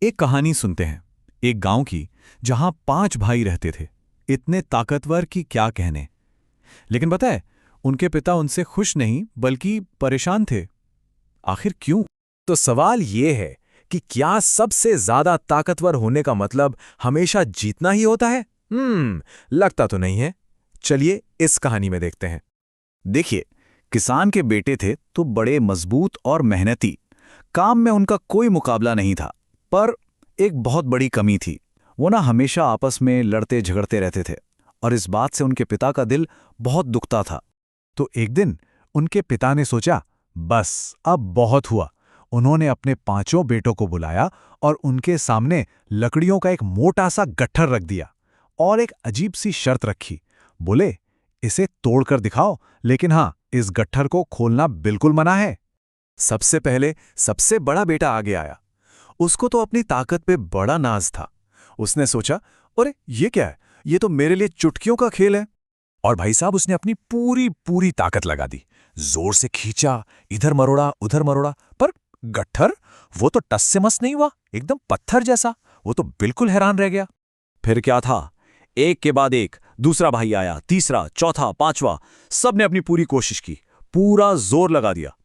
एक कहानी सुनते हैं, एक गांव की, जहां 5 भाई रहते थे। इतने ताकतवर कि क्या कहने। लेकिन पता है, उनके पिता उनसे खुश नहीं बल्कि परेशान थे। आखिर क्यों? तो सवाल ये है कि क्या सबसे ज्यादा ताकतवर होने का मतलब हमेशा जीतना ही होता है? लगता तो नहीं है। चलिए इस कहानी में देखते हैं। देखिए, किसान के बेटे थे तो बड़े मजबूत और मेहनती। काम में उनका कोई मुकाबला नहीं था। पर एक बहुत बड़ी कमी थी। वो ना हमेशा आपस में लड़ते झगड़ते रहते थे, और इस बात से उनके पिता का दिल बहुत दुखता था। तो एक दिन उनके पिता ने सोचा, बस अब बहुत हुआ। उन्होंने अपने 5 बेटों को बुलाया और उनके सामने लकड़ियों का एक मोटा सा गट्ठर रख दिया और एक अजीब सी शर्त रखी। बोले, इसे तोड़कर दिखाओ, लेकिन हाँ, इस गट्ठर को खोलना बिल्कुल मना है। सबसे पहले सबसे बड़ा बेटा आगे आया। उसको तो अपनी ताकत पे बड़ा नाज था। उसने सोचा, अरे ये क्या है, ये तो मेरे लिए चुटकियों का खेल है। और भाई साहब, उसने अपनी पूरी पूरी ताकत लगा दी। जोर से खींचा, इधर मरोड़ा उधर मरोड़ा, पर गट्ठर वो तो टस से मस नहीं हुआ, एकदम पत्थर जैसा। वो तो बिल्कुल हैरान रह गया। फिर क्या था, एक के बाद एक दूसरा भाई आया, तीसरा, चौथा, पांचवा। सबने अपनी पूरी कोशिश की, पूरा जोर लगा दिया।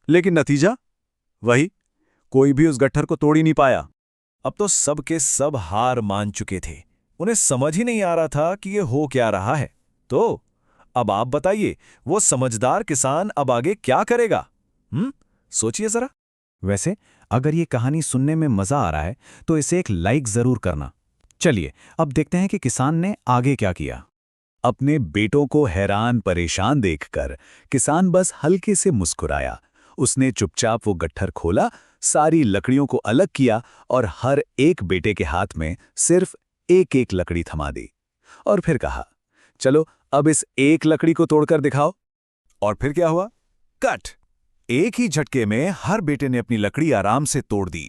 लेकिन नतीजा वही, कोई भी उस गट्ठर को तोड़ ही नहीं पाया। अब तो सब के सब हार मान चुके थे। उन्हें समझ ही नहीं आ रहा था कि ये हो क्या रहा है। तो अब आप बताइए, वो समझदार किसान अब आगे क्या करेगा? सोचिए जरा। वैसे अगर ये कहानी सुनने में मजा आ रहा है तो इसे एक लाइक जरूर करना। चलिए अब देखते हैं कि किसान ने आगे क्या किया। अपने बेटों को हैरान परेशान देखकर किसान बस हल्के से मुस्कुराया। उसने चुपचाप वो गट्ठर खोला, सारी लकड़ियों को अलग किया और हर एक बेटे के हाथ में सिर्फ एक एक लकड़ी थमा दी। और फिर कहा, चलो अब इस एक लकड़ी को तोड़कर दिखाओ। और फिर क्या हुआ? कट! एक ही झटके में हर बेटे ने अपनी लकड़ी आराम से तोड़ दी।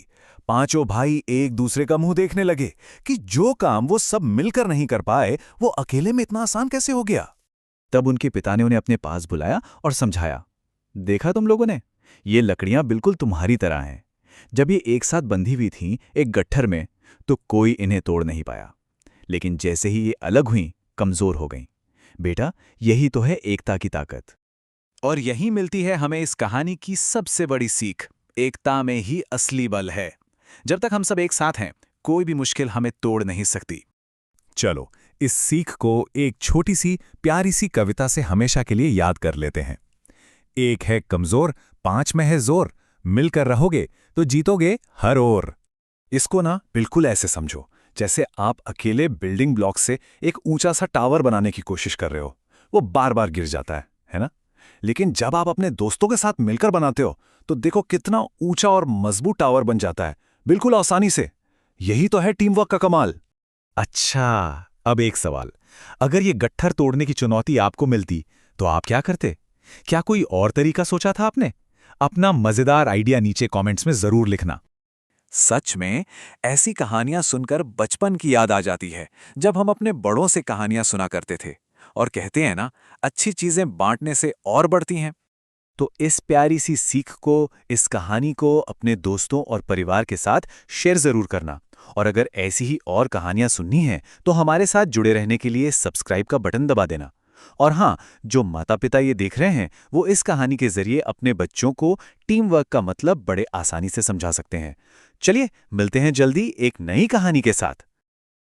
5 भाई एक दूसरे का मुंह देखने लगे कि जो काम वो सब मिलकर नहीं कर पाए, वो अकेले में इतना आसान कैसे हो गया। तब उनके पिता ने उन्हें अपने पास बुलाया और समझाया, देखा तुम लोगों ने, ये लकड़ियां बिल्कुल तुम्हारी तरह हैं। जब ये एक साथ बंधी हुई थीं एक गट्ठर में, तो कोई इन्हें तोड़ नहीं पाया। लेकिन जैसे ही ये अलग हुईं, कमजोर हो गईं। बेटा, यही तो है एकता की ताकत। और यही मिलती है हमें इस कहानी की सबसे बड़ी सीख। एकता में ही असली बल है। जब तक हम सब एक साथ हैं, कोई भी मुश्किल हमें तोड़ नहीं सकती। चलो इस सीख को एक छोटी सी प्यारी सी कविता से हमेशा के लिए याद कर लेते हैं। एक है कमजोर, 5 में है जोर, मिलकर रहोगे तो जीतोगे हर ओर। इसको ना बिल्कुल ऐसे समझो जैसे आप अकेले बिल्डिंग ब्लॉक से एक ऊंचा सा टावर बनाने की कोशिश कर रहे हो। वो बार बार गिर जाता है ना? लेकिन जब आप अपने दोस्तों के साथ मिलकर बनाते हो तो देखो कितना ऊंचा और मजबूत टावर बन जाता है, बिल्कुल आसानी से। यही तो है टीम वर्क का कमाल। अच्छा, अब एक सवाल। अगर ये गट्ठर तोड़ने की चुनौती आपको मिलती तो आप क्या करते? क्या कोई और तरीका सोचा था आपने? अपना मजेदार आइडिया नीचे कमेंट्स में जरूर लिखना। सच में ऐसी कहानियां सुनकर बचपन की याद आ जाती है, जब हम अपने बड़ों से कहानियां सुना करते थे। और कहते हैं ना, अच्छी चीजें बांटने से और बढ़ती हैं। तो इस प्यारी सी सीख को, इस कहानी को अपने दोस्तों और परिवार के साथ शेयर जरूर करना। और अगर ऐसी ही और कहानियां सुननी हैं तो हमारे साथ जुड़े रहने के लिए सब्सक्राइब का बटन दबा देना। और हाँ, जो माता पिता ये देख रहे हैं वो इस कहानी के जरिए अपने बच्चों को टीम वर्क का मतलब बड़े आसानी से समझा सकते हैं। चलिए मिलते हैं जल्दी एक नई कहानी के साथ।